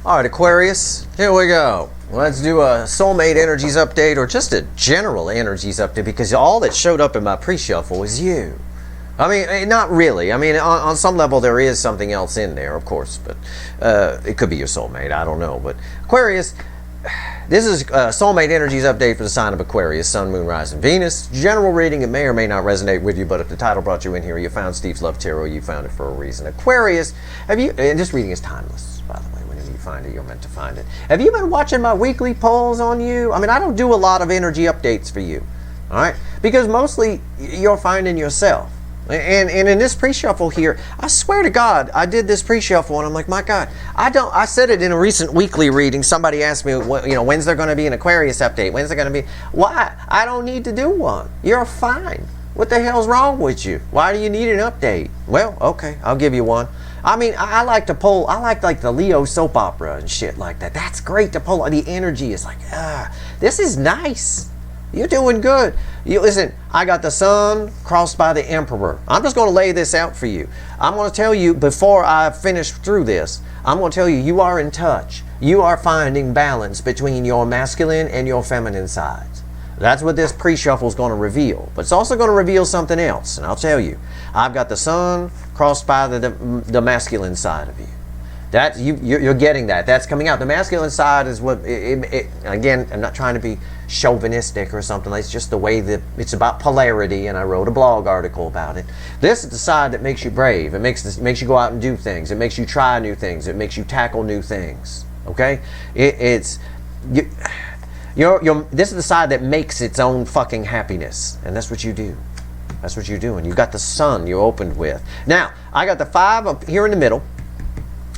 All right, Aquarius, here we go. Let's do a Soulmate Energies update, or just a general Energies update, because all that showed up in my pre-shuffle is you. I mean, not really. I mean, on some level there is something else in there, of course, but it could be your soulmate. I don't know. But Aquarius, this is Soulmate Energies update for the sign of Aquarius, Sun, Moon, Rising, Venus. General reading, it may or may not resonate with you, but if the title brought you in here, you found Steve's Love Tarot, you found it for a reason. Aquarius, have you, and this reading is timeless, by the way. Whenever you find it, you're meant to find it. Have you been watching my weekly polls on you? I mean, I don't do a lot of energy updates for you, all right? Because mostly you're finding yourself. And in this pre-shuffle here, I swear to God, I did this pre-shuffle and I'm like, my God, I said it in a recent weekly reading. Somebody asked me, when's there going to be an Aquarius update? When's there going to be? Why? I don't need to do one. You're fine. What the hell's wrong with you? Why do you need an update? Well, okay, I'll give you one. I mean, I like to pull, I like the Leo soap opera and shit like that. That's great to pull. The energy is like, this is nice. You're doing good. You listen, I got the Sun crossed by the Emperor. I'm just going to lay this out for you. I'm going to tell you before I finish through this, I'm going to tell you, you are in touch. You are finding balance between your masculine and your feminine sides. That's what this pre-shuffle is going to reveal. But it's also going to reveal something else. And I'll tell you, I've got the Sun crossed by the masculine side of you. That you're getting that. That's coming out. The masculine side is what, again, I'm not trying to be chauvinistic or something. It's just the way that it's about polarity, and I wrote a blog article about it. This is the side that makes you brave. It makes you go out and do things. It makes you try new things. It makes you tackle new things. Okay? This is the side that makes its own fucking happiness, and that's what you do. That's what you're doing. You got the Sun you opened with. Now, I got the 5 up here in the middle.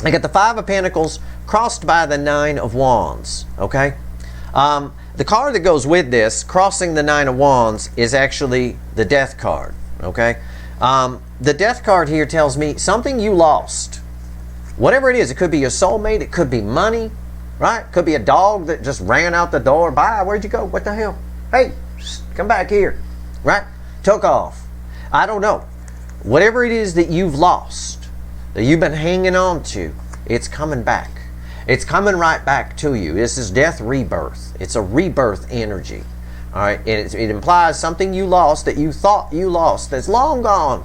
I got the 5 of Pentacles crossed by the 9 of Wands, okay? The card that goes with this, crossing the 9 of Wands, is actually the Death card, okay? The Death card here tells me something you lost. Whatever it is, it could be your soulmate, it could be money, right? It could be a dog that just ran out the door. Bye, where'd you go? What the hell? Hey, come back here, right? Took off. I don't know. Whatever it is that you've lost, that you've been hanging on to, it's coming back. It's coming right back to you. This is death rebirth. It's a rebirth energy. All right, and it implies something you lost that you thought you lost that's long gone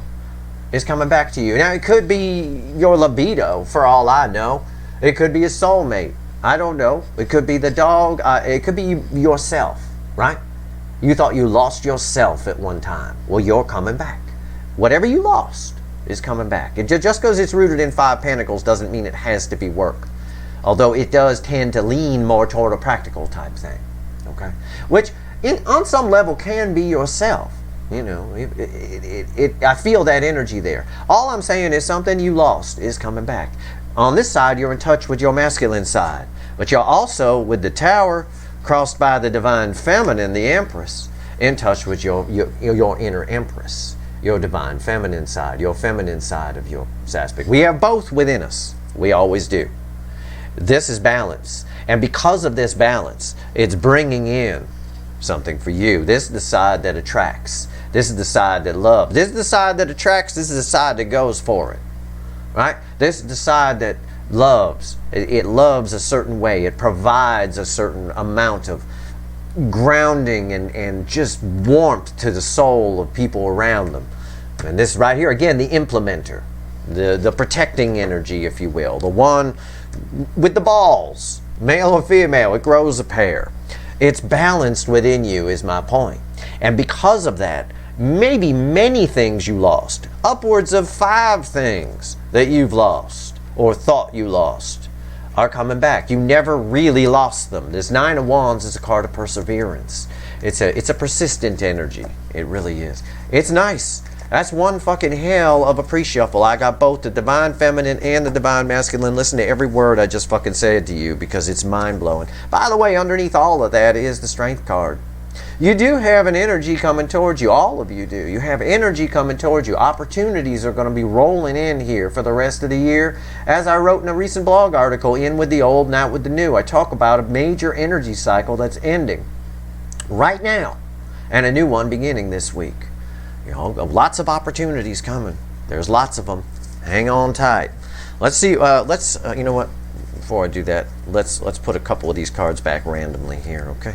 is coming back to you. Now, it could be your libido, for all I know. It could be a soulmate. I don't know. It could be the dog. It could be yourself, right? You thought you lost yourself at one time. Well, you're coming back. Whatever you lost is coming back. It just because it's rooted in 5 Pentacles doesn't mean it has to be work. Although it does tend to lean more toward a practical type thing. Okay? Which, on some level, can be yourself. You know, I feel that energy there. All I'm saying is something you lost is coming back. On this side, you're in touch with your masculine side. But you're also, with the Tower crossed by the Divine Feminine, the Empress, in touch with your inner Empress. Your divine feminine side, your feminine side of your aspect. We have both within us. We always do. This is balance. And because of this balance, it's bringing in something for you. This is the side that attracts. This is the side that loves. This is the side that attracts. This is the side that goes for it. Right? This is the side that loves. It loves a certain way. It provides a certain amount of grounding and just warmth to the soul of people around them. And this right here, again, the implementer, the protecting energy, if you will, the one with the balls, male or female, it grows a pair. It's balanced within you, is my point. And because of that, maybe many things you lost, upwards of 5 things that you've lost or thought you lost, are coming back. You never really lost them. This 9 of Wands is a card of perseverance. It's a persistent energy. It really is. It's nice. That's one fucking hell of a pre-shuffle. I got both the Divine Feminine and the Divine Masculine. Listen to every word I just fucking said to you because it's mind-blowing. By the way, underneath all of that is the Strength card. You do have an energy coming towards you. All of you do. You have energy coming towards you. Opportunities are going to be rolling in here for the rest of the year. As I wrote in a recent blog article, in with the old, not with the new. I talk about a major energy cycle that's ending right now and a new one beginning this week. You know, lots of opportunities coming. There's lots of them. Hang on tight. Let's see. You know what? before I do that, let's put a couple of these cards back randomly here, okay?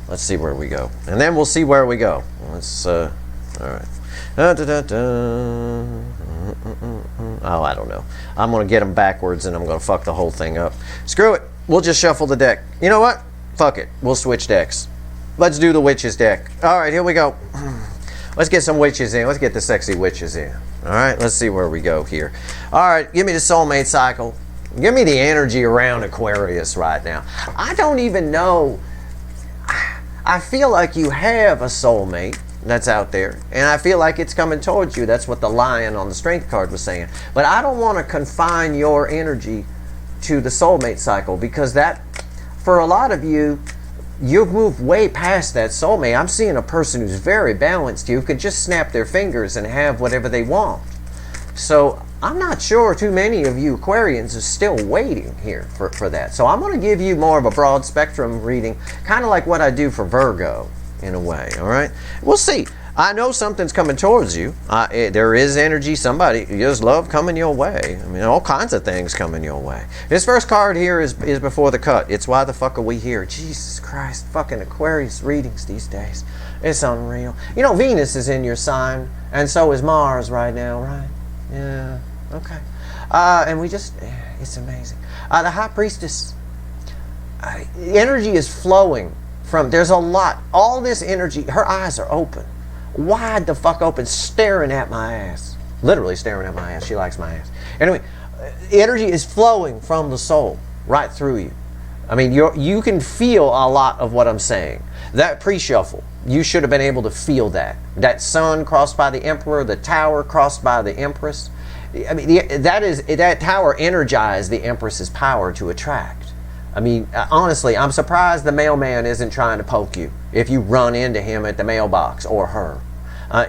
Let's see where we go. And then we'll see where we go. Let's, all right. Oh, I don't know. I'm going to get them backwards and I'm going to fuck the whole thing up. Screw it. We'll just shuffle the deck. You know what? Fuck it. We'll switch decks. Let's do the witches deck. All right, here we go. Let's get some witches in. Let's get the sexy witches in. All right, let's see where we go here. All right, give me the soulmate cycle. Give me the energy around Aquarius right now. I don't even know. I feel like you have a soulmate that's out there, and I feel like it's coming towards you. That's what the lion on the strength card was saying. But I don't want to confine your energy to the soulmate cycle, because that, for a lot of you, you've moved way past that soulmate. I'm seeing a person who's very balanced, who could just snap their fingers and have whatever they want. So I'm not sure too many of you Aquarians are still waiting here for that. So I'm going to give you more of a broad spectrum reading, kind of like what I do for Virgo in a way, all right? We'll see. I know something's coming towards you. There is energy, somebody, you just love coming your way. I mean, all kinds of things coming your way. This first card here is before the cut. It's why the fuck are we here? Jesus Christ, fucking Aquarius readings these days. It's unreal. You know, Venus is in your sign, and so is Mars right now, right? Yeah, okay. And we just, it's amazing. The High Priestess, energy is flowing from, there's a lot, all this energy, her eyes are open. Wide the fuck open, staring at my ass. Literally staring at my ass. She likes my ass. Anyway, energy is flowing from the soul right through you. I mean, you can feel a lot of what I'm saying. That pre-shuffle, you should have been able to feel that. That sun crossed by the Emperor, the tower crossed by the Empress. I mean, that tower energized the Empress's power to attract. I mean, honestly, I'm surprised the mailman isn't trying to poke you if you run into him at the mailbox, or her.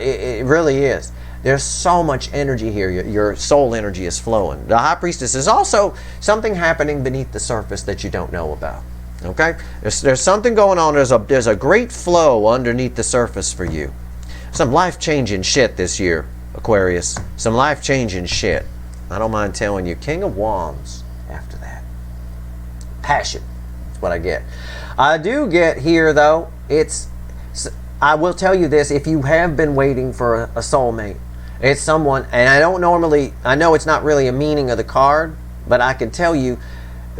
It really is. There's so much energy here. Your soul energy is flowing. The High Priestess is also something happening beneath the surface that you don't know about. Okay? There's something going on. There's a great flow underneath the surface for you. Some life-changing shit this year, Aquarius. Some life-changing shit. I don't mind telling you. King of Wands after that. Passion. That's what I get. I do get here, though, I will tell you this, if you have been waiting for a soulmate, it's someone, and I know it's not really a meaning of the card, but I can tell you,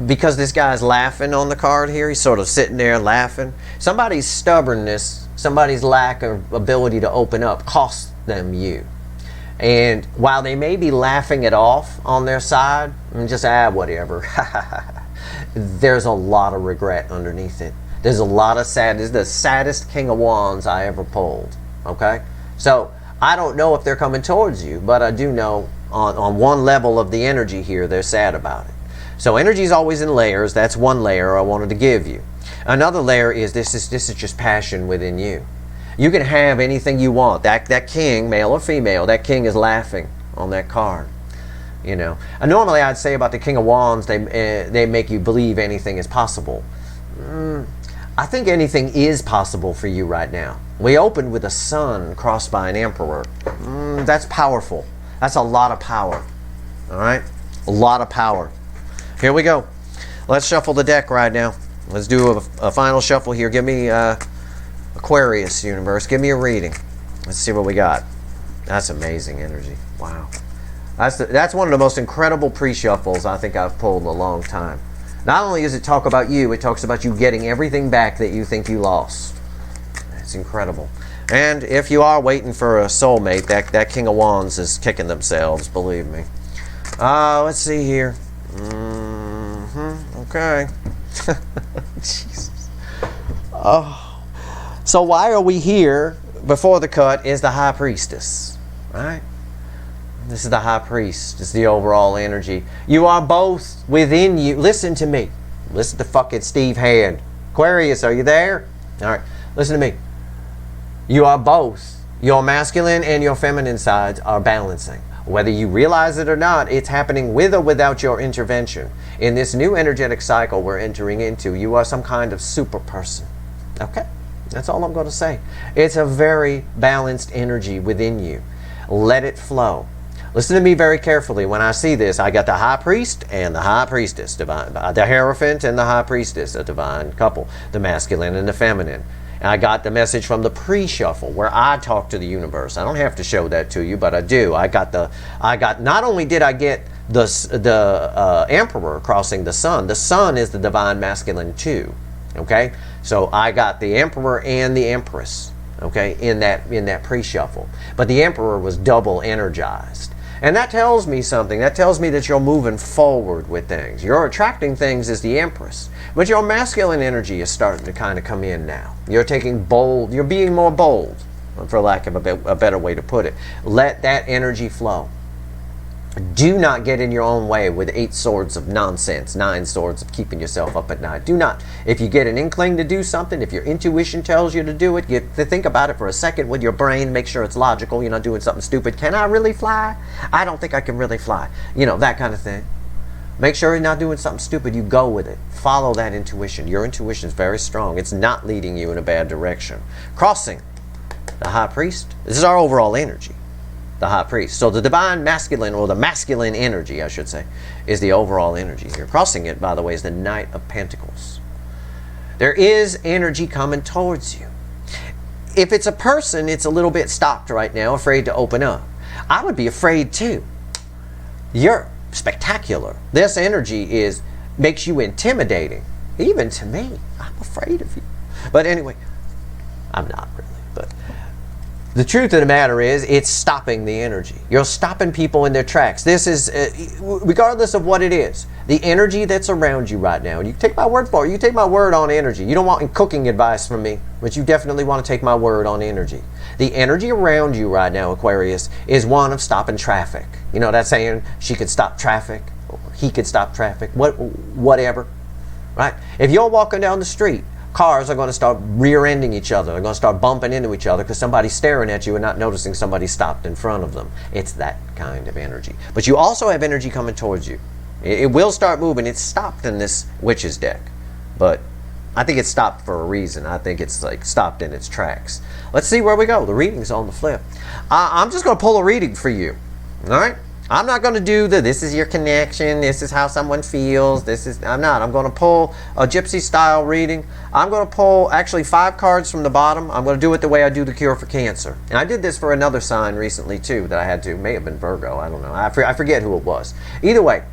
because this guy's laughing on the card here, he's sort of sitting there laughing. Somebody's stubbornness, somebody's lack of ability to open up costs them you. And while they may be laughing it off on their side, and just, whatever, there's a lot of regret underneath it. There's a lot of sadness. This is the saddest King of Wands I ever pulled. Okay? So, I don't know if they're coming towards you, but I do know on one level of the energy here, they're sad about it. So, energy is always in layers. That's one layer I wanted to give you. Another layer is this is just passion within you. You can have anything you want. That king, male or female, that king is laughing on that card. You know. And normally I'd say about the King of Wands, they make you believe anything is possible. I think anything is possible for you right now. We opened with a sun crossed by an emperor. That's powerful. That's a lot of power. All right? A lot of power. Here we go. Let's shuffle the deck right now. Let's do a final shuffle here. Give me Aquarius universe. Give me a reading. Let's see what we got. That's amazing energy. Wow. That's one of the most incredible pre-shuffles I think I've pulled in a long time. Not only does it talk about you, it talks about you getting everything back that you think you lost. It's incredible. And if you are waiting for a soulmate, that King of Wands is kicking themselves, believe me. Let's see here. Okay. Jesus. Oh. So why are we here? Before the cut is the High Priestess. Right? This is the High Priest. It's the overall energy. You are both within you. Listen to me. Listen to fucking Steve Hand. Aquarius, are you there? All right. Listen to me. You are both. Your masculine and your feminine sides are balancing. Whether you realize it or not, it's happening with or without your intervention. In this new energetic cycle we're entering into, you are some kind of super person. Okay? That's all I'm going to say. It's a very balanced energy within you. Let it flow. Listen to me very carefully. When I see this, I got the high priest and the high priestess, divine, the Hierophant and the high priestess, a divine couple, the masculine and the feminine. And I got the message from the pre-shuffle where I talk to the universe. I don't have to show that to you, but I do. Not only did I get the Emperor crossing the Sun. The Sun is the divine masculine too. Okay, so I got the Emperor and the Empress. Okay, in that pre-shuffle, but the Emperor was double energized. And that tells me something. That tells me that you're moving forward with things. You're attracting things as the Empress. But your masculine energy is starting to kind of come in now. You're being more bold, for lack of a better way to put it. Let that energy flow. Do not get in your own way with 8 swords of nonsense, 9 swords of keeping yourself up at night. Do not. If you get an inkling to do something, if your intuition tells you to do it, get to think about it for a second with your brain, make sure it's logical, you're not doing something stupid. Can I really fly? I don't think I can really fly. You know, that kind of thing. Make sure you're not doing something stupid. You go with it. Follow that intuition. Your intuition is very strong. It's not leading you in a bad direction. Crossing the high priest. This is our overall energy. The high priest. So the divine masculine, or the masculine energy, I should say, is the overall energy here. Crossing it, by the way, is the Knight of Pentacles. There is energy coming towards you. If it's a person, it's a little bit stopped right now, afraid to open up. I would be afraid too. You're spectacular. This energy makes you intimidating. Even to me. I'm afraid of you. But anyway, I'm not really. But the truth of the matter is, it's stopping the energy. You're stopping people in their tracks. This is, regardless of what it is, the energy that's around you right now. And you can take my word for it. You can take my word on energy. You don't want cooking advice from me, but you definitely want to take my word on energy. The energy around you right now, Aquarius, is one of stopping traffic. You know that saying, she could stop traffic, or he could stop traffic, whatever, right? If you're walking down the street, cars are going to start rear-ending each other. They're going to start bumping into each other because somebody's staring at you and not noticing somebody stopped in front of them. It's that kind of energy. But you also have energy coming towards you. It will start moving. It's stopped in this Witch's deck. But I think it's stopped for a reason. I think it's like stopped in its tracks. Let's see where we go. The reading's on the flip. I'm just going to pull a reading for you. All right? I'm not going to do this is your connection, this is how someone feels, I'm not. I'm going to pull a gypsy style reading. I'm going to pull actually 5 cards from the bottom. I'm going to do it the way I do the cure for cancer. And I did this for another sign recently too that I had to. May have been Virgo, I don't know. I forget who it was. Either way,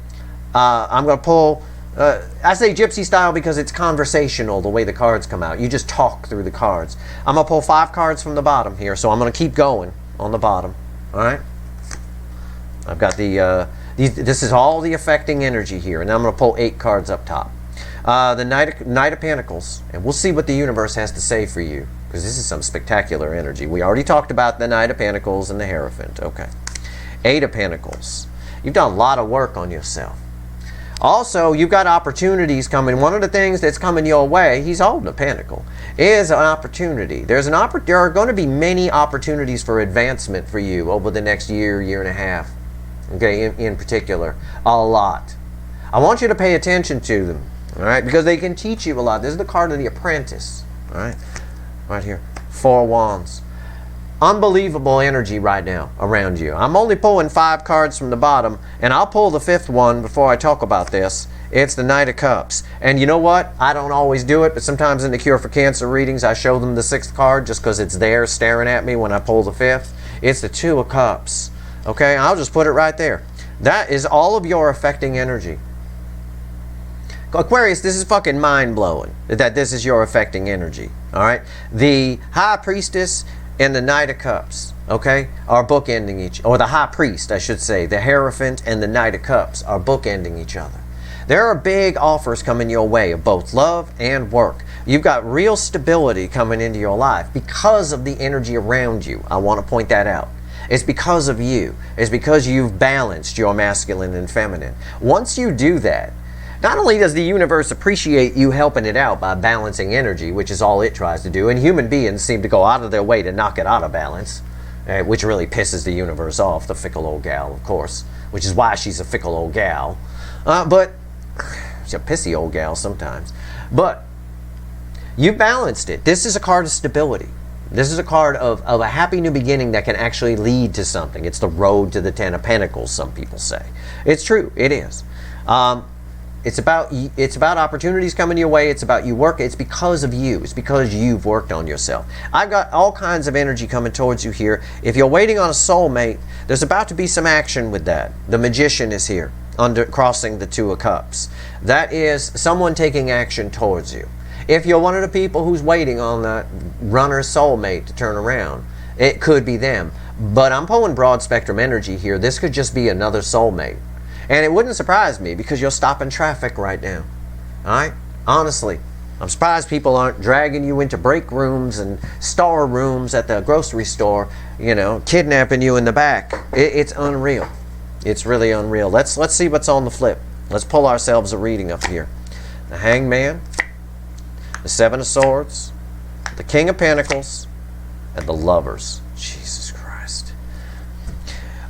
I'm going to pull, I say gypsy style because it's conversational the way the cards come out. You just talk through the cards. I'm going to pull 5 cards from the bottom here, so I'm going to keep going on the bottom. All right? I've got this is all the affecting energy here, and I'm going to pull 8 cards up top. The Knight of Pentacles, and we'll see what the universe has to say for you, because this is some spectacular energy. We already talked about the Knight of Pentacles and the Hierophant. Okay. 8 of Pentacles. You've done a lot of work on yourself. Also, you've got opportunities coming. One of the things that's coming your way, he's holding a pentacle, is an opportunity. There are going to be many opportunities for advancement for you over the next year, year and a half. Okay, in particular, a lot. I want you to pay attention to them, all right, because they can teach you a lot. This is the card of the Apprentice, all right, right here, 4 Wands. Unbelievable energy right now around you. I'm only pulling 5 cards from the bottom, and I'll pull the 5th one before I talk about this. It's the Knight of Cups. And you know what? I don't always do it, but sometimes in the Cure for Cancer readings, I show them the 6th card just because it's there staring at me when I pull the 5th. It's the 2 of Cups. Okay, I'll just put it right there. That is all of your affecting energy. Aquarius, this is fucking mind-blowing that this is your affecting energy. All right? The High Priestess and the Knight of Cups, okay, are bookending each, or the High Priest, I should say, the Hierophant and the Knight of Cups are bookending each other. There are big offers coming your way of both love and work. You've got real stability coming into your life because of the energy around you. I want to point that out. It's because of you. It's because you've balanced your masculine and feminine. Once you do that, not only does the universe appreciate you helping it out by balancing energy, which is all it tries to do, and human beings seem to go out of their way to knock it out of balance, which really pisses the universe off, the fickle old gal, of course, which is why she's a fickle old gal. But she's a pissy old gal sometimes. But you balanced it. This is a card of stability. This is a card of a happy new beginning that can actually lead to something. It's the road to the Ten of Pentacles, some people say. It's true. It is. It's about opportunities coming your way. It's about you work. It's because of you. It's because you've worked on yourself. I've got all kinds of energy coming towards you here. If you're waiting on a soulmate, there's about to be some action with that. The Magician is here, crossing the Two of Cups. That is someone taking action towards you. If you're one of the people who's waiting on that runner soulmate to turn around, it could be them. But I'm pulling broad spectrum energy here. This could just be another soulmate. And it wouldn't surprise me because you're stopping traffic right now. All right? Honestly, I'm surprised people aren't dragging you into break rooms and store rooms at the grocery store, you know, kidnapping you in the back. It's unreal. It's really unreal. Let's see what's on the flip. Let's pull ourselves a reading up here. The Hangman, the Seven of Swords, the King of Pentacles, and the Lovers. Jesus Christ.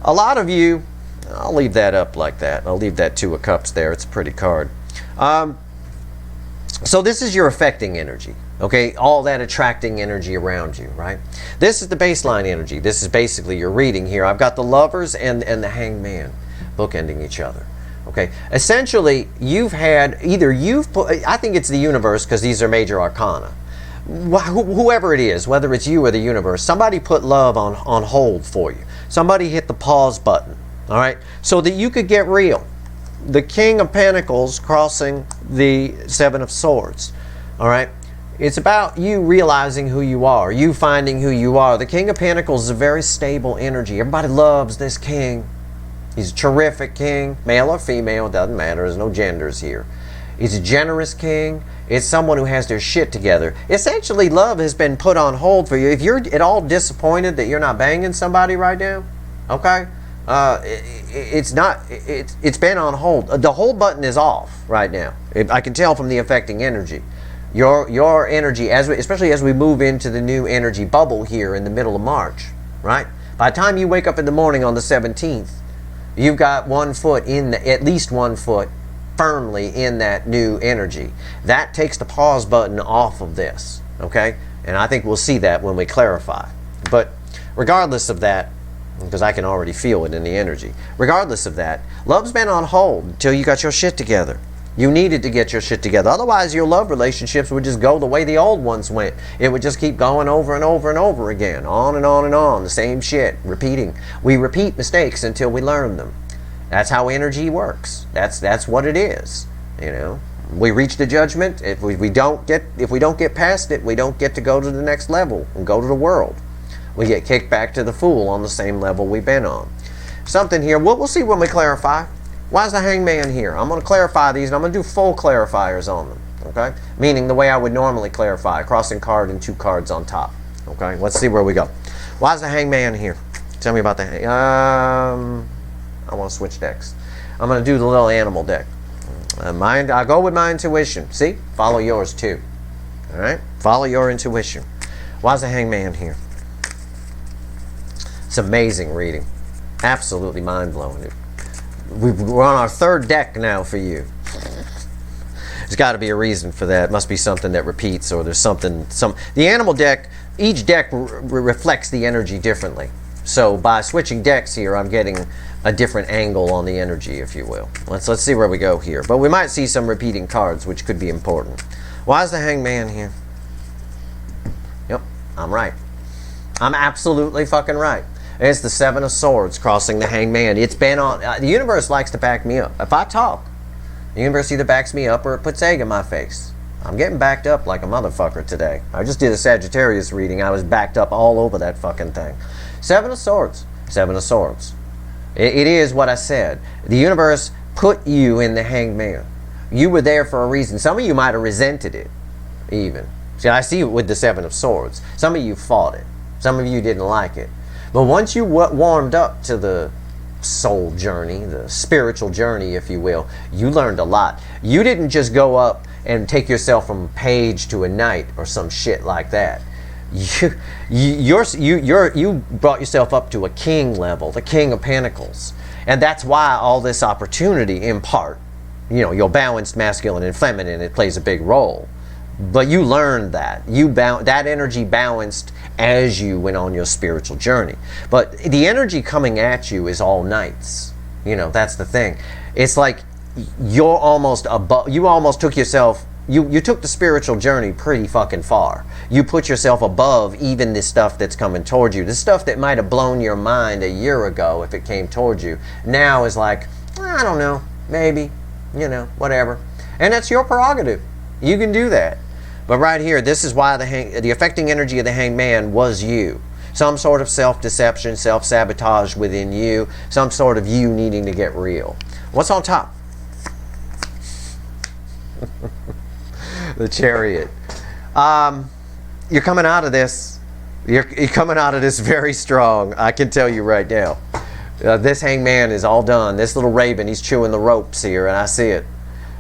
A lot of you, I'll leave that up like that. I'll leave that Two of Cups there. It's a pretty card. So this is your affecting energy. Okay, all that attracting energy around you, right? This is the baseline energy. This is basically your reading here. I've got the Lovers and the Hangman bookending each other. Okay, essentially, you've had I think it's the universe because these are major arcana. Whoever it is, whether it's you or the universe, somebody put love on hold for you. Somebody hit the pause button, all right, so that you could get real. The King of Pentacles crossing the Seven of Swords, all right? It's about you realizing who you are, you finding who you are. The King of Pentacles is a very stable energy. Everybody loves this king. He's a terrific king, male or female, doesn't matter. There's no genders here. He's a generous king. It's someone who has their shit together. Essentially, love has been put on hold for you. If you're at all disappointed that you're not banging somebody right now, okay, it's been on hold. The hold button is off right now. I can tell from the affecting energy. Your energy, especially as we move into the new energy bubble here in the middle of March, right? By the time you wake up in the morning on the 17th, you've got at least 1 foot firmly in that new energy. That takes the pause button off of this, okay? And I think we'll see that when we clarify. But regardless of that, because I can already feel it in the energy, regardless of that, love's been on hold until you got your shit together. You needed to get your shit together. Otherwise, your love relationships would just go the way the old ones went. It would just keep going over and over and over again. On and on and on. The same shit. Repeating. We repeat mistakes until we learn them. That's how energy works. That's what it is. You know? We reach the judgment. If we don't get past it, we don't get to go to the next level and go to the world. We get kicked back to the Fool on the same level we've been on. Something here. We'll see when we clarify. Why is the Hangman here? I'm going to clarify these, and I'm going to do full clarifiers on them, okay? Meaning the way I would normally clarify, crossing card and 2 cards on top, okay? Let's see where we go. Why is the Hangman here? Tell me about the I want to switch decks. I'm going to do the little animal deck. I'll go with my intuition. See? Follow yours, too. All right? Follow your intuition. Why is the Hangman here? It's amazing reading. Absolutely mind-blowing. We're on our 3rd deck now for you. There's got to be a reason for that. It must be something that repeats, or there's something. The animal deck, each deck reflects the energy differently. So by switching decks here, I'm getting a different angle on the energy, if you will. Let's see where we go here. But we might see some repeating cards, which could be important. Why is the Hangman here? Yep, I'm right. I'm absolutely fucking right. It's the Seven of Swords crossing the Hangman. It's been on. The universe likes to back me up. If I talk, the universe either backs me up or it puts egg in my face. I'm getting backed up like a motherfucker today. I just did a Sagittarius reading. I was backed up all over that fucking thing. Seven of Swords. Seven of Swords. It is what I said. The universe put you in the Hangman. You were there for a reason. Some of you might have resented it, even. See, I see it with the Seven of Swords. Some of you fought it. Some of you didn't like it. But once you warmed up to the soul journey, the spiritual journey, if you will, you learned a lot. You didn't just go up and take yourself from a page to a knight or some shit like that. You brought yourself up to a king level, the King of Pentacles. And that's why all this opportunity, in part, you know, your balanced masculine and feminine, it plays a big role. But you learned that. That energy balanced as you went on your spiritual journey. But the energy coming at you is all nights. You know, that's the thing. It's like you're almost above, you almost took yourself, you took the spiritual journey pretty fucking far. You put yourself above even this stuff that's coming towards you. The stuff that might have blown your mind a year ago if it came towards you, now is like, I don't know, maybe, you know, whatever. And that's your prerogative. You can do that. But right here, this is why the affecting energy of the Hanged Man was you. Some sort of self-deception, self-sabotage within you, some sort of you needing to get real. What's on top? The Chariot. You're coming out of this. You're coming out of this very strong. I can tell you right now. This Hanged Man is all done. This little raven, he's chewing the ropes here, and I see it.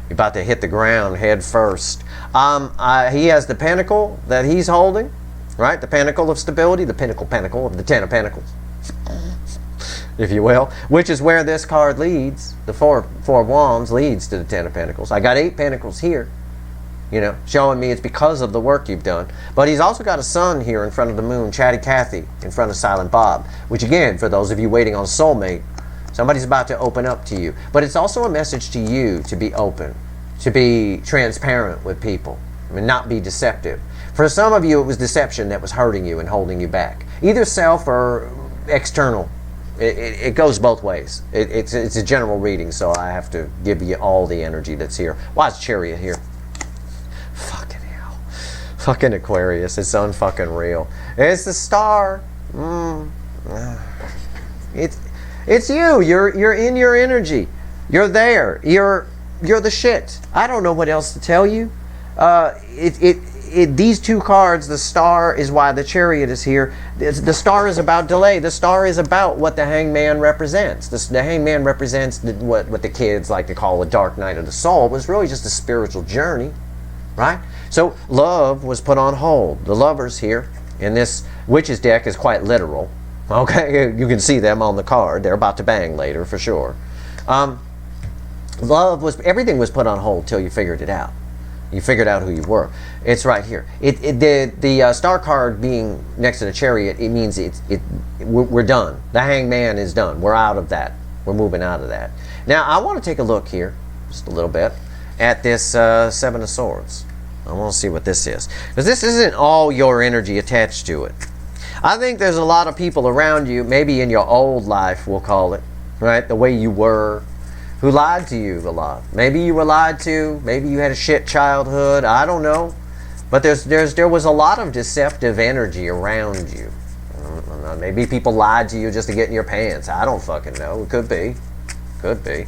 You're about to hit the ground head first. He has the pentacle that he's holding, right? The pentacle of stability, the pentacle of the Ten of Pentacles, if you will, which is where this card leads. The four of Wands leads to the Ten of Pentacles. I got 8 pentacles here, you know, showing me it's because of the work you've done. But he's also got a sun here in front of the moon, Chatty Cathy in front of Silent Bob, which again, for those of you waiting on Soulmate, somebody's about to open up to you. But it's also a message to you to be open, to be transparent with people, and not be deceptive. For some of you, it was deception that was hurting you and holding you back. Either self or external. It goes both ways. It's a general reading, so I have to give you all the energy that's here. Why is Chariot here? Fucking hell. Fucking Aquarius. It's unfucking real. It's the star. It's you. You're in your energy. You're there. You're the shit. I don't know what else to tell you. These two cards, the star is why the Chariot is here. The star is about delay. The star is about what the Hanged Man represents. The Hanged Man represents what the kids like to call a dark night of the soul. It was really just a spiritual journey, right? So love was put on hold. The lovers here in this Witch's deck is quite literal. Okay, you can see them on the card. They're about to bang later for sure. Everything was put on hold till you figured it out. You figured out who you were. It's right here. The star card being next to the Chariot, it means we're done. The Hanged Man is done. We're out of that. We're moving out of that. Now, I want to take a look here, just a little bit, at this Seven of Swords. I want to see what this is. Because this isn't all your energy attached to it. I think there's a lot of people around you, maybe in your old life, we'll call it, right? The way you were, who lied to you a lot. Maybe you were lied to. Maybe you had a shit childhood. I don't know. But there was a lot of deceptive energy around you. Maybe people lied to you just to get in your pants. I don't fucking know. It could be. Could be.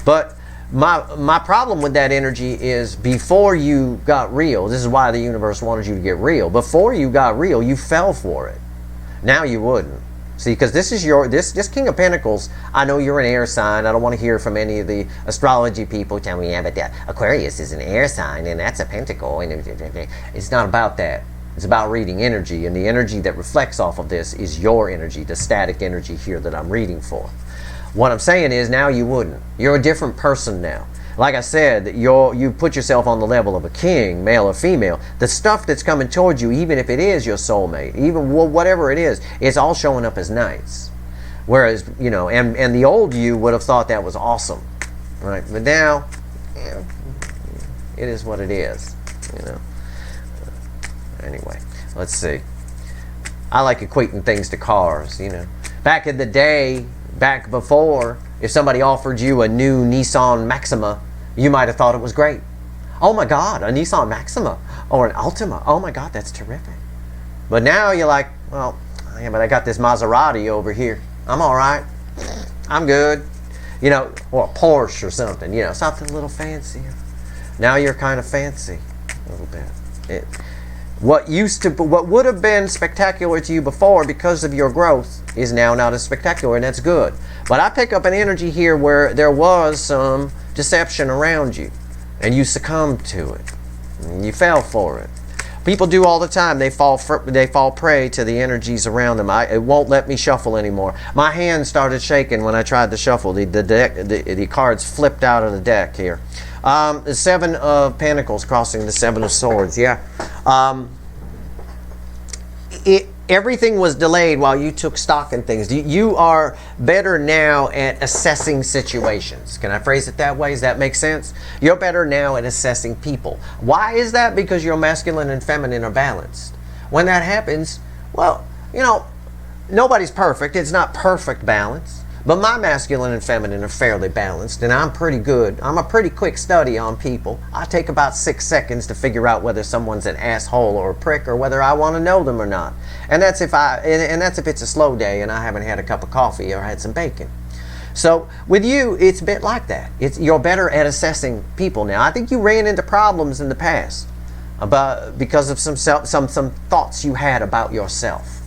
But my problem with that energy is before you got real, this is why the universe wanted you to get real. Before you got real, you fell for it. Now you wouldn't. See, because this is this King of Pentacles, I know you're an air sign. I don't want to hear from any of the astrology people tell me, yeah, but Aquarius is an air sign and that's a pentacle. And it's not about that. It's about reading energy, and the energy that reflects off of this is your energy, the static energy here that I'm reading for. What I'm saying is now you wouldn't. You're a different person now. Like I said, you put yourself on the level of a king, male or female. The stuff that's coming towards you, even if it is your soulmate, even whatever it is, it's all showing up as nice. Whereas, you know, and the old you would have thought that was awesome, right? But now, yeah, it is what it is, you know. Anyway, let's see. I like equating things to cars, you know. Back in the day, back before, if somebody offered you a new Nissan Maxima, you might have thought it was great. Oh my God, a Nissan Maxima or an Altima. Oh my God, that's terrific. But now you're like, well, yeah, but I got this Maserati over here. I'm all right. I'm good. You know, or a Porsche or something, you know, something a little fancier. Now you're kind of fancy a little bit. What would have been spectacular to you before because of your growth is now not as spectacular, and that's good. But I pick up an energy here where there was some deception around you, and you succumbed to it. And you fell for it. People do all the time. They fall prey to the energies around them. It won't let me shuffle anymore. My hand started shaking when I tried to shuffle. The cards flipped out of the deck here. The Seven of Pentacles crossing the Seven of Swords. Yeah. Everything was delayed while you took stock in things. You are better now at assessing situations. Can I phrase it that way? Does that make sense? You're better now at assessing people. Why is that? Because your masculine and feminine are balanced. When that happens, well, you know, nobody's perfect. It's not perfect balance. But my masculine and feminine are fairly balanced, and I'm pretty good. I'm a pretty quick study on people. I take about 6 seconds to figure out whether someone's an asshole or a prick, or whether I want to know them or not. And that's if it's a slow day and I haven't had a cup of coffee or had some bacon. So with you, it's a bit like that. You're better at assessing people now. I think you ran into problems in the past because of some thoughts you had about yourself.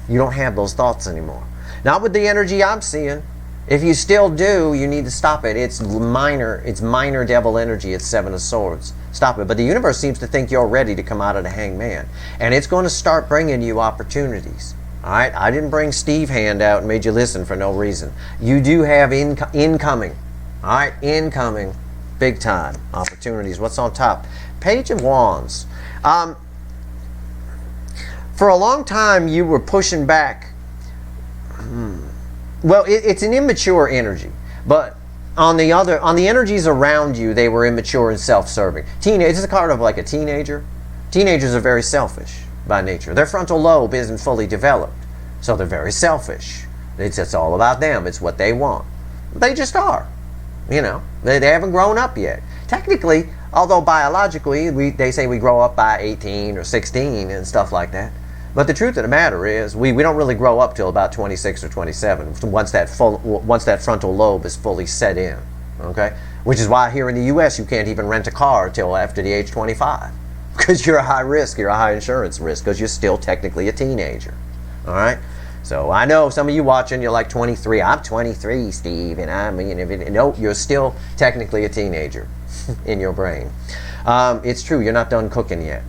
You don't have those thoughts anymore. Not with the energy I'm seeing. If you still do, you need to stop it. It's minor devil energy. It's Seven of Swords. Stop it. But the universe seems to think you're ready to come out of the Hangman. And it's going to start bringing you opportunities. All right? I didn't bring Steve Hand out and made you listen for no reason. You do have incoming. All right? Incoming. Big time opportunities. What's on top? Page of Wands. For a long time, you were pushing back. Well, it's an immature energy, but on the energies around you, they were immature and self-serving. It's a card of like a teenager. Teenagers are very selfish by nature. Their frontal lobe isn't fully developed, so they're very selfish. It's all about them. It's what they want. They just are. You know, they haven't grown up yet. Technically, although biologically, they say we grow up by 18 or 16 and stuff like that. But the truth of the matter is, we don't really grow up till about 26 or 27, once that frontal lobe is fully set in, okay? Which is why here in the U.S. you can't even rent a car till after the age 25, because you're a high risk, you're a high insurance risk, because you're still technically a teenager, all right? So I know some of you watching, you're like 23. I'm 23, Steve, and no, you're still technically a teenager in your brain. It's true, you're not done cooking yet.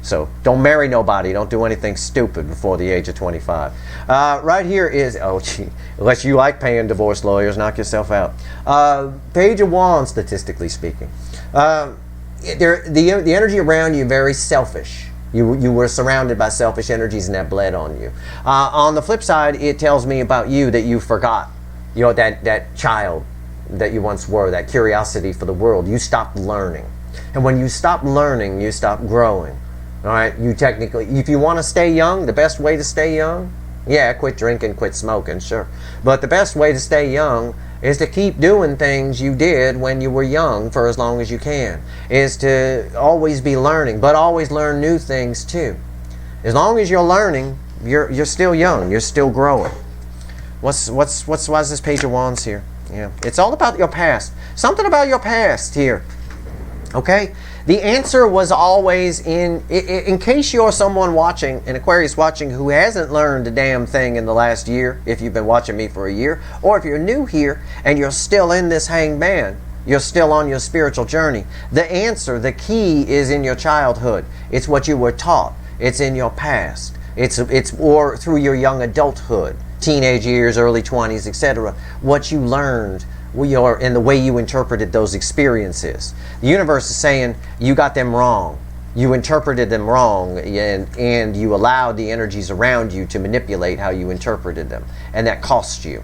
So don't marry nobody. Don't do anything stupid before the age of 25. Right here is, oh gee, unless you like paying divorce lawyers, knock yourself out. Page of Wands, statistically speaking. The energy around you very selfish. You were surrounded by selfish energies and that bled on you. On the flip side, it tells me about you that you forgot. You know, that child that you once were, that curiosity for the world. You stopped learning. And when you stop learning, you stop growing. All right, you technically, if you want to stay young, the best way to stay young, yeah, quit drinking, quit smoking, sure. But the best way to stay young is to keep doing things you did when you were young for as long as you can. Is to always be learning, but always learn new things too. As long as you're learning, you're still young, you're still growing. Why is this Page of Wands here? Yeah, it's all about your past. Something about your past here. Okay? The answer was always in case you're someone watching, an Aquarius watching, who hasn't learned a damn thing in the last year, if you've been watching me for a year, or if you're new here and you're still in this Hangman, you're still on your spiritual journey. The answer, the key, is in your childhood. It's what you were taught. It's in your past. It's or through your young adulthood, teenage years, early 20s, etc. What you learned. And the way you interpreted those experiences. The universe is saying you got them wrong. You interpreted them wrong, and you allowed the energies around you to manipulate how you interpreted them. And that cost you.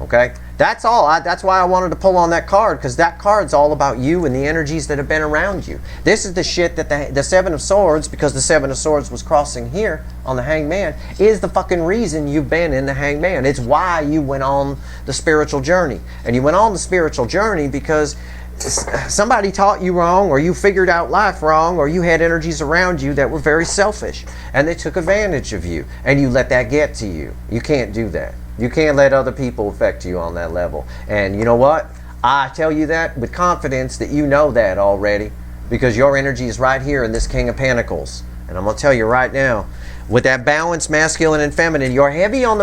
Okay? That's all. That's why I wanted to pull on that card, because that card's all about you and the energies that have been around you. This is the shit that the Seven of Swords, because the Seven of Swords was crossing here on the Hangman, is the fucking reason you've been in the Hangman. It's why you went on the spiritual journey. And you went on the spiritual journey because somebody taught you wrong, or you figured out life wrong, or you had energies around you that were very selfish, and they took advantage of you, and you let that get to you. You can't do that. You can't let other people affect you on that level. And you know what? I tell you that with confidence that you know that already, because your energy is right here in this King of Pentacles. And I'm going to tell you right now, with that balance, masculine and feminine, you're heavier on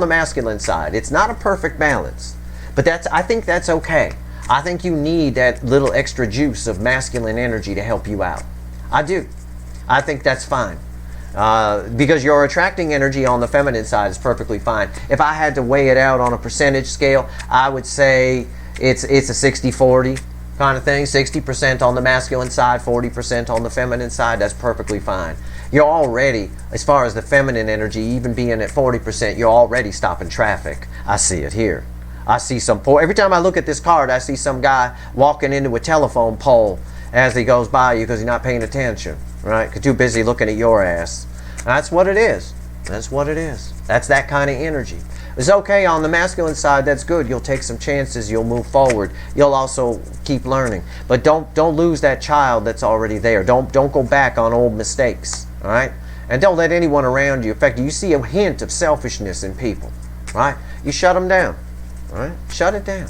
the masculine side. It's not a perfect balance, but I think that's okay. I think you need that little extra juice of masculine energy to help you out. I do. I think that's fine. Because you're attracting energy on the feminine side is perfectly fine. If I had to weigh it out on a percentage scale, I would say it's a 60-40. kind of thing. 60% on the masculine side, 40% on the feminine side. That's perfectly fine. You're already, as far as the feminine energy, even being at 40%, you're already stopping traffic. I see it here. I see every time I look at this card, I see some guy walking into a telephone pole as he goes by you because he's not paying attention, right? Because too busy looking at your ass. That's what it is. That's what it is. That's that kind of energy. It's okay on the masculine side. That's good. You'll take some chances. You'll move forward. You'll also keep learning. But don't lose that child that's already there. Don't go back on old mistakes. All right? And don't let anyone around you affect you. You see a hint of selfishness in people, right? You shut them down. All right? Shut it down.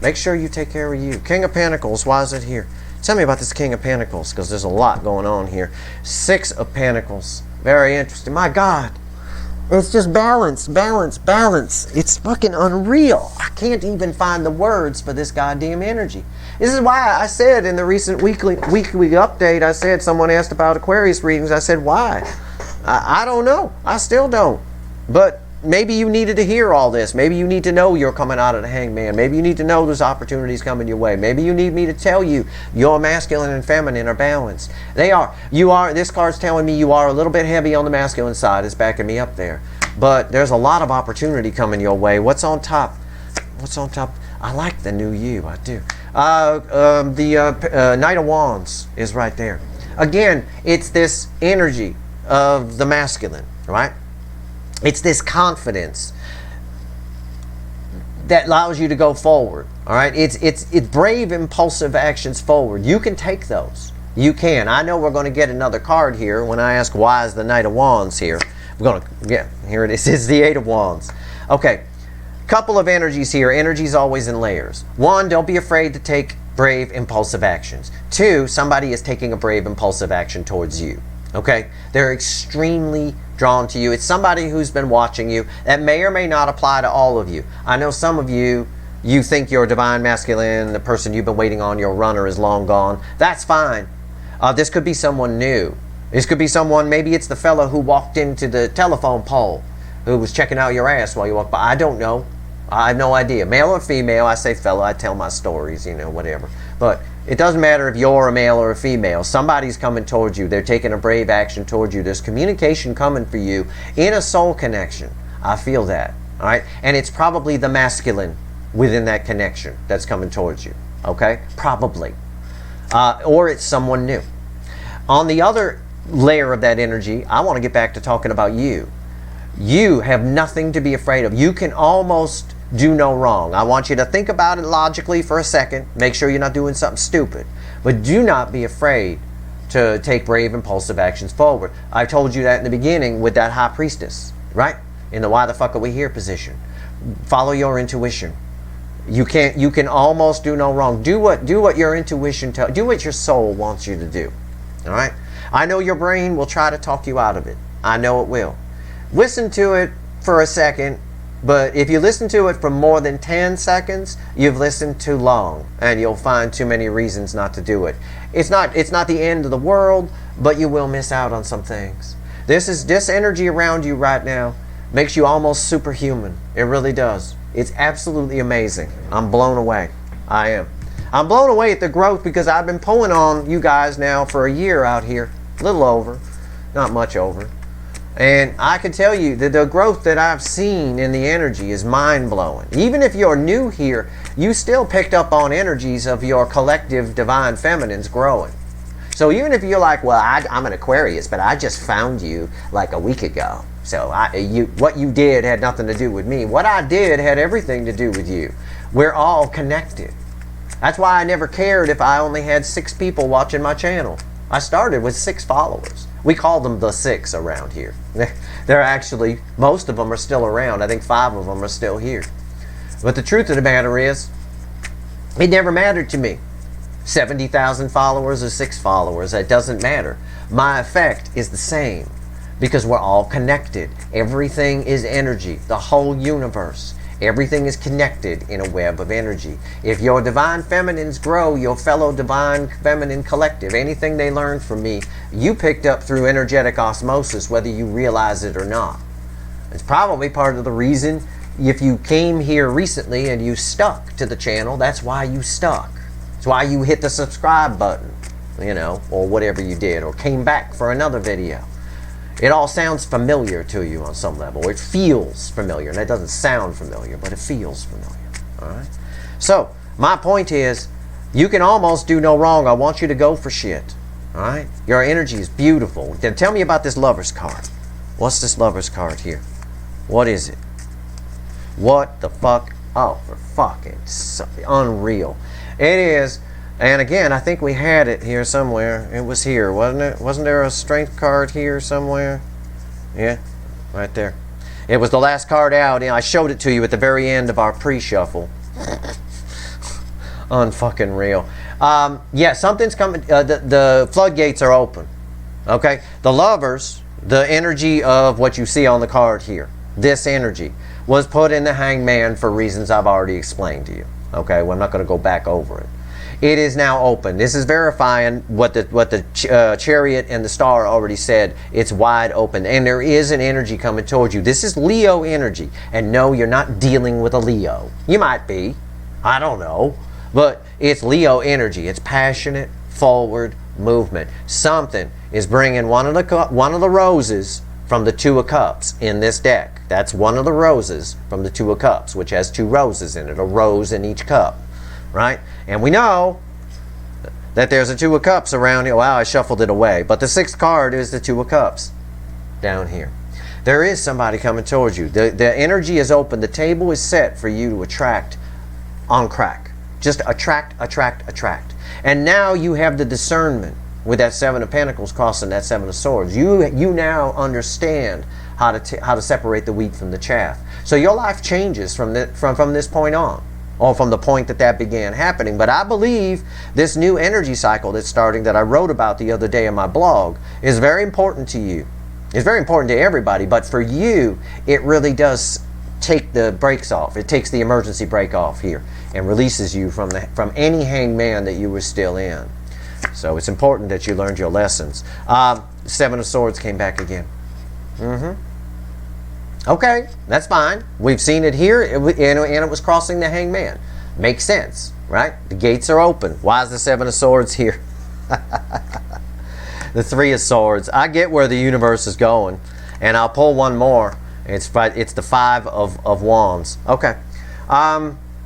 Make sure you take care of you. King of Pentacles. Why is it here? Tell me about this King of Pentacles, because there's a lot going on here. 6 of Pentacles. Very interesting. My God. It's just balance, balance, balance. It's fucking unreal. I can't even find the words for this goddamn energy. This is why I said in the recent weekly update, I said, someone asked about Aquarius readings. I said, why? I don't know. I still don't. But maybe you needed to hear all this. Maybe you need to know you're coming out of the hangman. Maybe you need to know there's opportunities coming your way. Maybe you need me to tell you your masculine and feminine are balanced. They are. You are. This card's telling me you are a little bit heavy on the masculine side. It's backing me up there. But there's a lot of opportunity coming your way. What's on top? What's on top? I like the new you. I do. The Knight of Wands is right there. Again, it's this energy of the masculine, right? It's this confidence that allows you to go forward. All right, it's brave, impulsive actions forward. You can take those. You can. I know we're going to get another card here when I ask why is the Knight of Wands here. We're going to, yeah, here it is. It's the 8 of Wands. Okay, couple of energies here. Energies always in layers. 1, don't be afraid to take brave, impulsive actions. 2, somebody is taking a brave, impulsive action towards you. Okay, they're extremely drawn to you. It's somebody who's been watching you. That may or may not apply to all of you. I know some of you, you think you're divine masculine, the person you've been waiting on, your runner, is long gone. That's fine. This could be someone new. This could be someone, maybe it's the fellow who walked into the telephone pole, who was checking out your ass while you walked by. I don't know. I have no idea. Male or female, I say fellow, I tell my stories, you know, whatever. But it doesn't matter if you're a male or a female. Somebody's coming towards you. They're taking a brave action towards you. There's communication coming for you in a soul connection. I feel that. All right? And it's probably the masculine within that connection that's coming towards you. Okay? Probably. Or it's someone new. On the other layer of that energy, I want to get back to talking about you. You have nothing to be afraid of. You can almost do no wrong. I want you to think about it logically for a second. Make sure you're not doing something stupid. But do not be afraid to take brave, impulsive actions forward. I told you that in the beginning with that High Priestess, right? In the why the fuck are we here position. Follow your intuition. You can almost do no wrong. Do what your intuition tells. Do what your soul wants you to do. All right? I know your brain will try to talk you out of it. I know it will. Listen to it for a second, but if you listen to it for more than 10 seconds, you've listened too long, and you'll find too many reasons not to do it. It's not the end of the world, but you will miss out on some things. This energy around you right now makes you almost superhuman. It really does. It's absolutely amazing. I'm blown away. I am. I'm blown away at the growth because I've been pulling on you guys now for a year out here. A little over. Not much over. And I can tell you that the growth that I've seen in the energy is mind-blowing. Even if you're new here, you still picked up on energies of your collective divine feminines growing. So even if you're like, well, I'm an Aquarius, but I just found you like a week ago. So what you did had nothing to do with me. What I did had everything to do with you. We're all connected. That's why I never cared if I only had 6 people watching my channel. I started with 6 followers. We call them the 6 around here. They're actually, most of them are still around. I think 5 of them are still here. But the truth of the matter is, it never mattered to me. 70,000 followers or 6 followers, it doesn't matter. My effect is the same because we're all connected. Everything is energy, the whole universe. Everything is connected in a web of energy. If your divine feminines grow, your fellow divine feminine collective, anything they learned from me, you picked up through energetic osmosis, whether you realize it or not. It's probably part of the reason if you came here recently and you stuck to the channel, that's why you stuck. It's why you hit the subscribe button, you know, or whatever you did, or came back for another video. It all sounds familiar to you on some level. It feels familiar. And that doesn't sound familiar, but it feels familiar. All right? So, my point is, you can almost do no wrong. I want you to go for shit. All right? Your energy is beautiful. Then tell me about this Lover's card. What's this Lover's card here? What is it? What the fuck? Oh, for fucking unreal. It is, and again, I think we had it here somewhere. It was here, wasn't it? Wasn't there a Strength card here somewhere? Yeah, right there. It was the last card out, and I showed it to you at the very end of our pre-shuffle. Unfucking real. Yeah, something's coming. The floodgates are open. Okay? The Lovers, the energy of what you see on the card here, this energy, was put in the Hangman for reasons I've already explained to you. Okay? Well, I'm not going to go back over it. It is now open. This is verifying what the chariot and the star already said. It's wide open. And there is an energy coming towards you. This is Leo energy. And no, you're not dealing with a Leo. You might be. I don't know. But it's Leo energy. It's passionate, forward movement. Something is bringing one of the roses from the Two of Cups in this deck. That's one of the roses from the Two of Cups, which has two roses in it. A rose in each cup. Right? And we know that there's a Two of Cups around here. Wow, I shuffled it away. But the sixth card is the Two of Cups down here. There is somebody coming towards you. The energy is open. The table is set for you to attract on crack. Just attract, attract, attract. And now you have the discernment with that Seven of Pentacles crossing that Seven of Swords. You now understand how to separate the wheat from the chaff. So your life changes from this point on, or from the point that began happening. But I believe this new energy cycle that's starting, that I wrote about the other day in my blog, is very important to you. It's very important to everybody, but for you, it really does take the brakes off. It takes the emergency brake off here and releases you from any hangman that you were still in. So it's important that you learned your lessons. Seven of Swords came back again. Okay, that's fine. We've seen it here, and it was crossing the hangman. Makes sense, right? The gates are open. Why is the Seven of Swords here? The Three of Swords. I get where the universe is going, and I'll pull one more. It's the Five of Wands. Okay.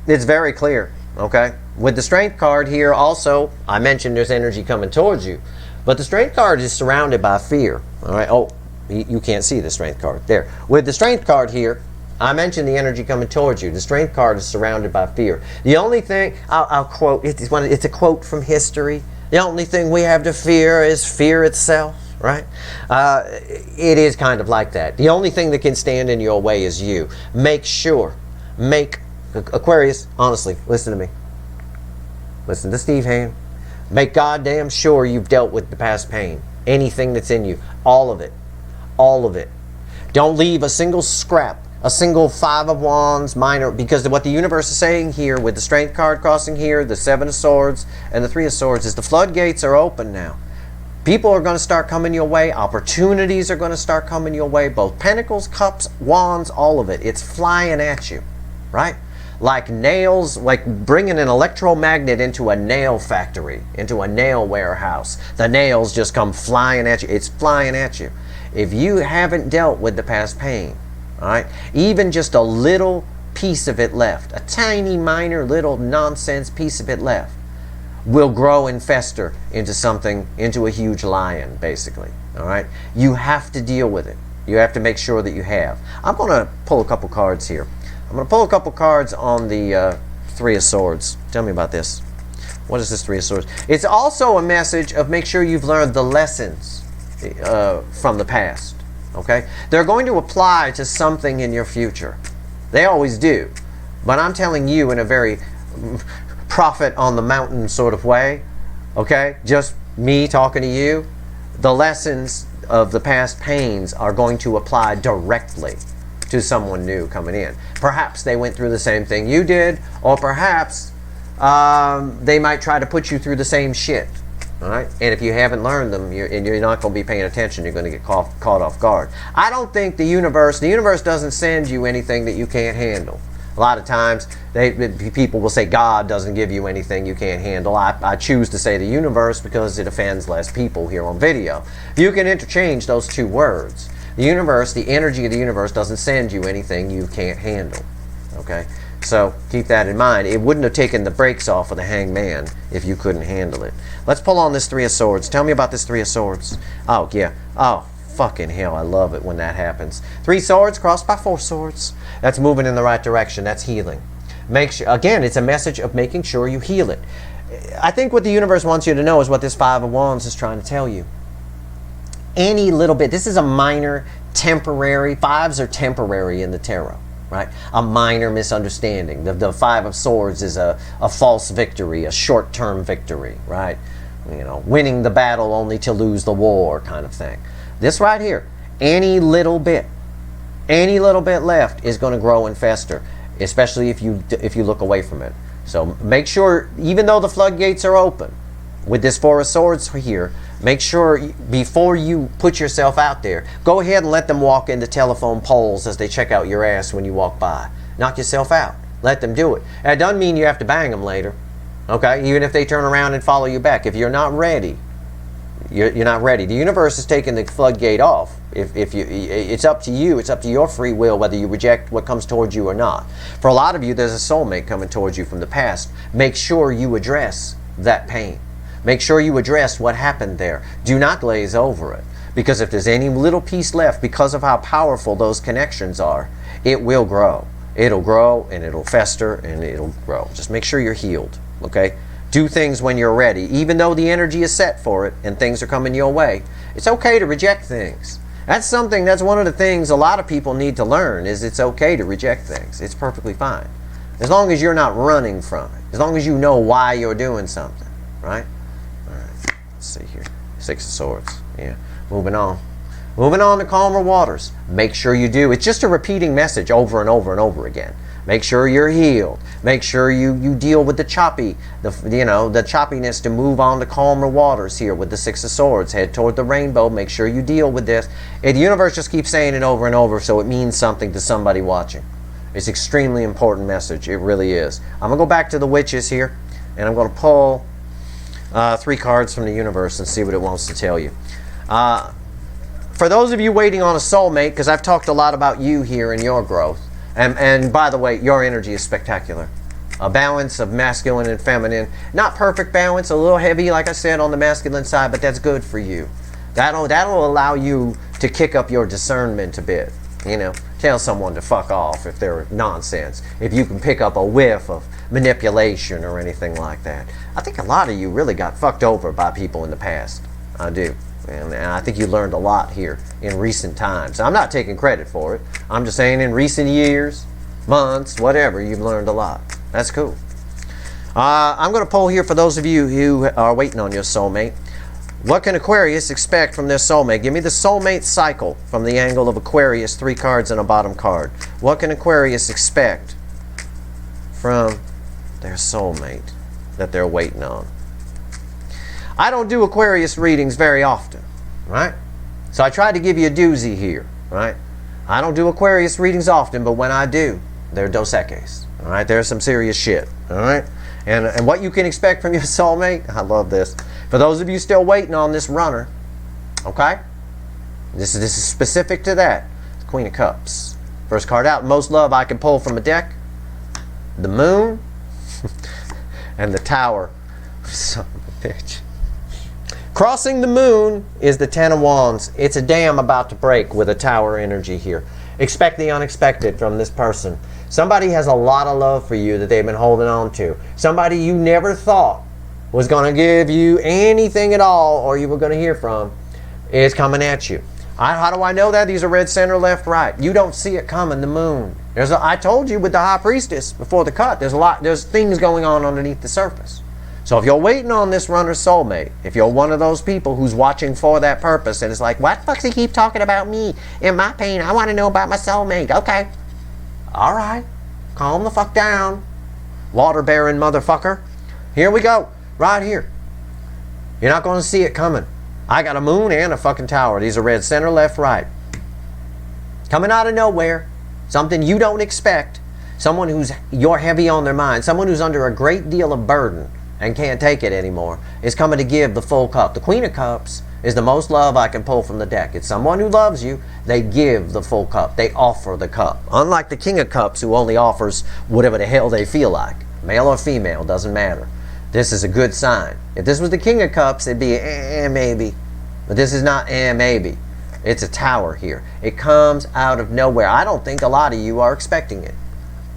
It's very clear. Okay. With the Strength card here also, I mentioned there's energy coming towards you. But the Strength card is surrounded by fear. All right. Oh, you can't see the Strength card. There. With the Strength card here, I mentioned the energy coming towards you. The Strength card is surrounded by fear. The only thing, I'll quote, it's a quote from history. The only thing we have to fear is fear itself. Right? It is kind of like that. The only thing that can stand in your way is you. Aquarius, honestly, listen to me. Listen to Steve Hand. Make goddamn sure you've dealt with the past pain. Anything that's in you. All of it. All of it. Don't leave a single scrap. A single Five of Wands, minor, because what the universe is saying here with the Strength card crossing here, the Seven of Swords, and the Three of Swords is the floodgates are open now. People are going to start coming your way. Opportunities are going to start coming your way. Both Pentacles, Cups, Wands, all of it. It's flying at you, right? Like nails, like bringing an electromagnet into a nail factory, into a nail warehouse. The nails just come flying at you. It's flying at you. If you haven't dealt with the past pain, all right, even just a little piece of it left, a tiny, minor, little nonsense piece of it left, will grow and fester into a huge lion, basically. All right? You have to deal with it. You have to make sure that you have. I'm going to pull a couple cards here. I'm going to pull a couple cards on the Three of Swords. Tell me about this. What is this Three of Swords? It's also a message of make sure you've learned the lessons from the past. Okay? They're going to apply to something in your future. They always do. But I'm telling you in a very prophet on the mountain sort of way, okay, just me talking to you, the lessons of the past pains are going to apply directly to someone new coming in. Perhaps they went through the same thing you did, or perhaps they might try to put you through the same shit. All right? And if you haven't learned them, you're not going to be paying attention. You're going to get caught off guard. I don't think the universe doesn't send you anything that you can't handle. A lot of times people will say God doesn't give you anything you can't handle. I choose to say the universe because it offends less people here on video. You can interchange those two words. The universe, the energy of the universe doesn't send you anything you can't handle. Okay? So keep that in mind. It wouldn't have taken the brakes off of the Hanged Man if you couldn't handle it. Let's pull on this Three of Swords. Tell me about this Three of Swords. Oh, yeah. Oh, fucking hell, I love it when that happens. 3 swords crossed by 4 swords. That's moving in the right direction. That's healing. Make sure, again, it's a message of making sure you heal it. I think what the universe wants you to know is what this 5 of Wands is trying to tell you. Any little bit. This is a minor, temporary. 5s are temporary in the tarot. Right? A minor misunderstanding. The 5 of Swords is a false victory, a short-term victory, right? You know, winning the battle only to lose the war kind of thing. This right here, any little bit left is going to grow and fester, especially if you look away from it. So make sure, even though the floodgates are open, with this 4 of Swords here, make sure before you put yourself out there, go ahead and let them walk into telephone poles as they check out your ass when you walk by. Knock yourself out. Let them do it. That doesn't mean you have to bang them later. Okay? Even if they turn around and follow you back. If you're not ready, you're not ready. The universe is taking the floodgate off. It's up to you. It's up to your free will whether you reject what comes towards you or not. For a lot of you, there's a soulmate coming towards you from the past. Make sure you address that pain. Make sure you address what happened there. Do not glaze over it. Because if there's any little piece left, because of how powerful those connections are, it will grow. It'll grow and it'll fester and it'll grow. Just make sure you're healed. Okay? Do things when you're ready. Even though the energy is set for it and things are coming your way, it's okay to reject things. That's one of the things a lot of people need to learn, is it's okay to reject things. It's perfectly fine. As long as you're not running from it. As long as you know why you're doing something. Right? Let's see here. 6 of Swords. Yeah. Moving on. Moving on to calmer waters. Make sure you do. It's just a repeating message over and over and over again. Make sure you're healed. Make sure you deal with the choppiness to move on to calmer waters here with the 6 of Swords. Head toward the rainbow. Make sure you deal with this. The universe just keeps saying it over and over, so it means something to somebody watching. It's an extremely important message. It really is. I'm going to go back to the witches here, and I'm going to pull 3 cards from the universe and see what it wants to tell you. For those of you waiting on a soulmate, because I've talked a lot about you here and your growth, and by the way, your energy is spectacular. A balance of masculine and feminine. Not perfect balance, a little heavy, like I said, on the masculine side, but that's good for you. That'll allow you to kick up your discernment a bit. You know, tell someone to fuck off if they're nonsense. If you can pick up a whiff of manipulation or anything like that. I think a lot of you really got fucked over by people in the past. I do. And I think you learned a lot here in recent times. I'm not taking credit for it. I'm just saying in recent years, months, whatever, you've learned a lot. That's cool. I'm going to pull here for those of you who are waiting on your soulmate. What can Aquarius expect from their soulmate? Give me the soulmate cycle from the angle of Aquarius, 3 cards and a bottom card. What can Aquarius expect from their soulmate that they're waiting on? I don't do Aquarius readings very often, right? So I tried to give you a doozy here, right? I don't do Aquarius readings often, but when I do, they're Dos Equis, all right? There's some serious shit, all right? And what you can expect from your soulmate, I love this. For those of you still waiting on this runner, okay? This is specific to that. The Queen of Cups. First card out, most love I can pull from a deck. The Moon and the Tower. Son of a bitch. Crossing the Moon is the 10 of Wands. It's a dam about to break with a Tower energy here. Expect the unexpected from this person. Somebody has a lot of love for you that they've been holding on to. Somebody you never thought was going to give you anything at all, or you were going to hear from, is coming at you. How do I know that? These are red, center, left, right. You don't see it coming, the Moon. I told you with the High Priestess before the cut, there's things going on underneath the surface. So if you're waiting on this runner soulmate, if you're one of those people who's watching for that purpose, and it's like, what the fuck does he keep talking about me and my pain? I want to know about my soulmate. Okay. All right. Calm the fuck down, water-bearing motherfucker. Here we go. Right here. You're not going to see it coming. I got a Moon and a fucking Tower. These are red, center, left, right. Coming out of nowhere. Something you don't expect. someone who's you're heavy on their mind, someone who's under a great deal of burden and can't take it anymore, is coming to give the full cup. The Queen of Cups is the most love I can pull from the deck. It's someone who loves you. They give the full cup. They offer the cup. Unlike the King of Cups, who only offers whatever the hell they feel like. Male or female, doesn't matter. This is a good sign. If this was the King of Cups, it'd be maybe. But this is not maybe. It's a tower here. It comes out of nowhere. I don't think a lot of you are expecting it.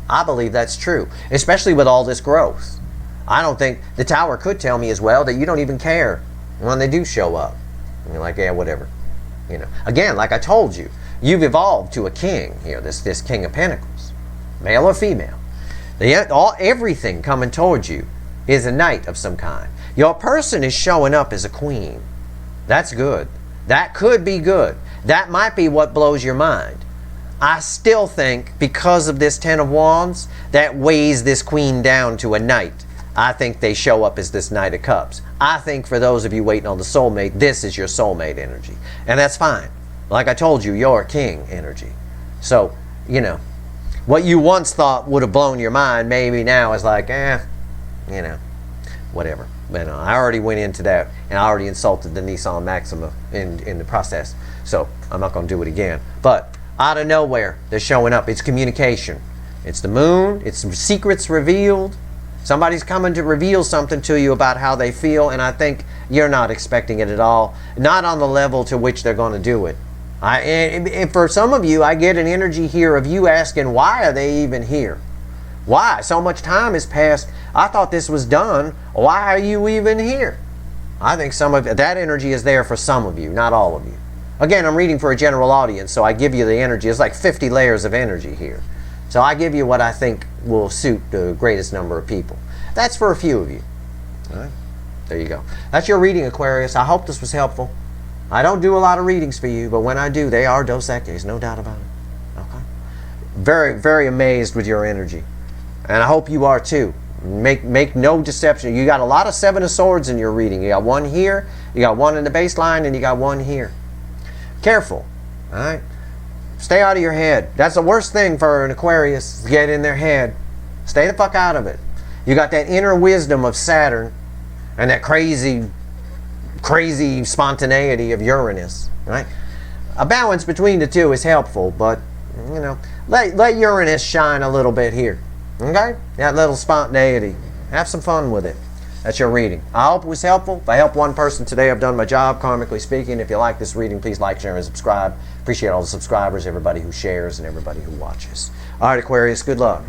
I believe that's true, especially with all this growth. I don't think the tower could tell me as well that you don't even care when they do show up. And you're like, yeah, whatever. You know, again, like I told you, you've evolved to a king here, this King of Pentacles, male or female. Everything coming towards you is a knight of some kind. Your person is showing up as a queen. That's good. That could be good. That might be what blows your mind. I still think because of this Ten of Wands, that weighs this queen down to a knight. I think they show up as this Knight of Cups. I think for those of you waiting on the soulmate, this is your soulmate energy. And that's fine. Like I told you, you're a king energy. So, you know, what you once thought would have blown your mind, maybe now is like, you know, whatever. But I already went into that, and I already insulted the Nissan Maxima in the process. So I'm not going to do it again. But out of nowhere, they're showing up. It's communication. It's the moon. It's some secrets revealed. Somebody's coming to reveal something to you about how they feel, and I think you're not expecting it at all. Not on the level to which they're going to do it. And for some of you, I get an energy here of you asking, why are they even here? Why? So much time has passed. I thought this was done. Why are you even here? I think some of that energy is there for some of you, not all of you. Again, I'm reading for a general audience, so I give you the energy. It's like 50 layers of energy here. So I give you what I think will suit the greatest number of people. That's for a few of you. All right? There you go. That's your reading, Aquarius. I hope this was helpful. I don't do a lot of readings for you, but when I do, they are Dos Equis, no doubt about it. Okay? Very, very amazed with your energy. And I hope you are too. Make no deception. You got a lot of Seven of Swords in your reading. You got one here, you got one in the baseline, and you got one here. Careful. All right? Stay out of your head. That's the worst thing for an Aquarius, get in their head. Stay the fuck out of it. You got that inner wisdom of Saturn and that crazy spontaneity of Uranus, right? A balance between the two is helpful, but, you know, let Uranus shine a little bit here, okay? That little spontaneity. Have some fun with it. That's your reading. I hope it was helpful. If I helped one person today, I've done my job, karmically speaking. If you like this reading, please like, share, and subscribe. Appreciate all the subscribers, everybody who shares, and everybody who watches. All right, Aquarius, good luck.